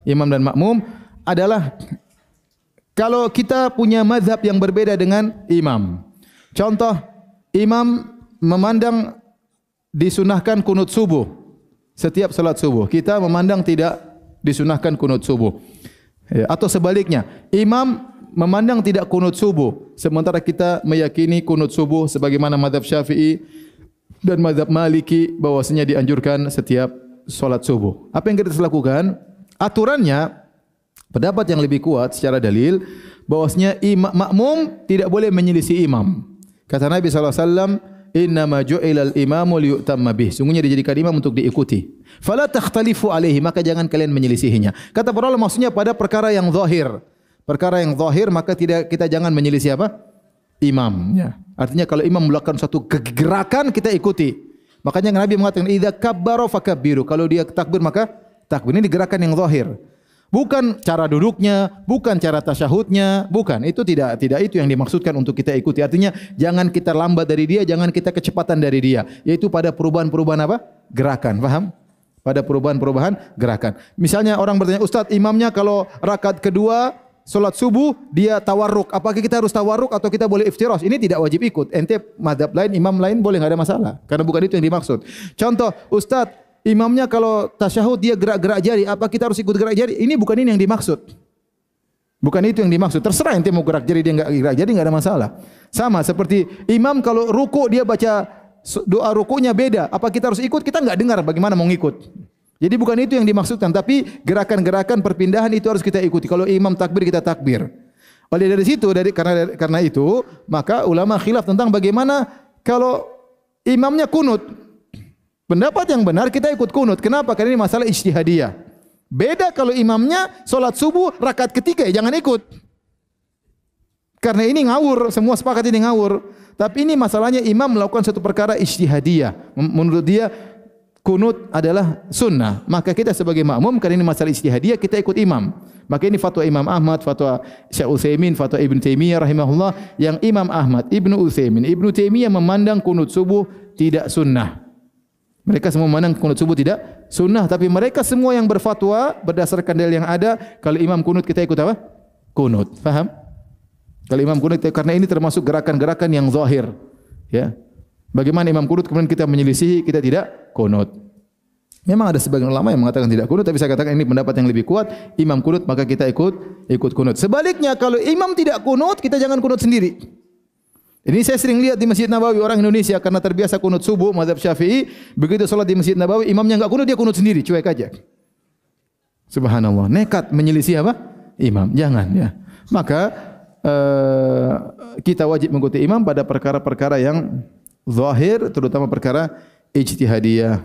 imam dan makmum adalah kalau kita punya mazhab yang berbeda dengan imam. Contoh, imam memandang disunahkan kunut subuh setiap salat subuh. Kita memandang tidak disunahkan kunut subuh. Atau sebaliknya, imam memandang tidak kunut subuh, sementara kita meyakini kunut subuh sebagaimana mazhab Syafi'i dan mazhab Maliki bahwasanya dianjurkan setiap salat subuh. Apa yang kita harus lakukan? Aturannya, pendapat yang lebih kuat secara dalil bahwasanya makmum tidak boleh menyelisih imam. Kata Nabi SAW, innama ju'ilal imamu liyu'tamma bih. Sungguhnya dijadikan imam untuk diikuti. Fala takhtalifu alaihi, maka jangan kalian menyelisihinya. Kata para ulama maksudnya pada perkara yang zahir. Perkara yang zahir maka kita jangan menyelisih apa? Imam. Ya. Artinya kalau imam melakukan suatu gerakan kita ikuti. Makanya Nabi mengatakan idza kabbara fakabbiru. Kalau dia takbir maka takbir. Ini gerakan yang zahir. Bukan cara duduknya, bukan cara tasyahudnya, bukan. Itu tidak itu yang dimaksudkan untuk kita ikuti. Artinya jangan kita lambat dari dia, jangan kita kecepatan dari dia. Yaitu pada perubahan-perubahan apa? Gerakan. Faham? Pada perubahan-perubahan gerakan. Misalnya orang bertanya, Ustaz, imamnya kalau rakaat kedua solat subuh dia tawarruk. Apakah kita harus tawarruk atau kita boleh iftiras? Ini tidak wajib ikut. Ente mazhab lain, imam lain boleh, enggak ada masalah. Karena bukan itu yang dimaksud. Contoh, Ustaz, imamnya kalau tasyahud dia gerak-gerak jari, apa kita harus ikut gerak jari? Ini bukan ini yang dimaksud. Bukan itu yang dimaksud. Terserah ente mau gerak jari dia enggak gerak jari, enggak ada masalah. Sama seperti imam kalau ruku dia baca doa rukunya beda. Apa kita harus ikut? Kita enggak dengar bagaimana mau ngikut. Jadi bukan itu yang dimaksudkan, tapi gerakan-gerakan perpindahan itu harus kita ikuti. Kalau imam takbir kita takbir. Oleh dari situ karena itu maka ulama khilaf tentang bagaimana kalau imamnya kunut. Pendapat yang benar kita ikut kunut. Kenapa? Karena ini masalah ijtihadiyah. Beda kalau imamnya solat subuh rakaat ketiga, jangan ikut. Karena ini ngawur, semua sepakat ini ngawur. Tapi ini masalahnya imam melakukan satu perkara ijtihadiyah. Menurut dia kunut adalah sunnah. Maka kita sebagai makmum karena ini masalah ijtihadiyah kita ikut imam. Maka ini fatwa Imam Ahmad, fatwa Syekh Utsaimin, fatwa Ibnu Taimiyah rahimahullah yang Imam Ahmad, Ibnu Utsaimin, Ibnu Taimiyah memandang kunut subuh tidak sunnah. Mereka semua memandang kunut subuh tidak sunnah, tapi mereka semua yang berfatwa berdasarkan dalil yang ada, kalau imam kunut kita ikut apa? Kunut. Faham? Kalau imam kunut karena ini termasuk gerakan-gerakan yang zahir. Ya. Bagaimana imam kunut kemudian kita menyelisihi, kita tidak kunut. Memang ada sebagian ulama yang mengatakan tidak kunut, tapi saya katakan ini pendapat yang lebih kuat. Imam kunut maka kita ikut kunut. Sebaliknya kalau imam tidak kunut, kita jangan kunut sendiri. Ini saya sering lihat di Masjid Nabawi orang Indonesia karena terbiasa kunut subuh mazhab Syafi'i, begitu salat di Masjid Nabawi imamnya enggak kunut dia kunut sendiri, cuek aja. Subhanallah, nekat menyelisih apa? Imam. Jangan ya. Maka kita wajib mengikuti imam pada perkara-perkara yang zahir, terutama perkara ijtihadiyah.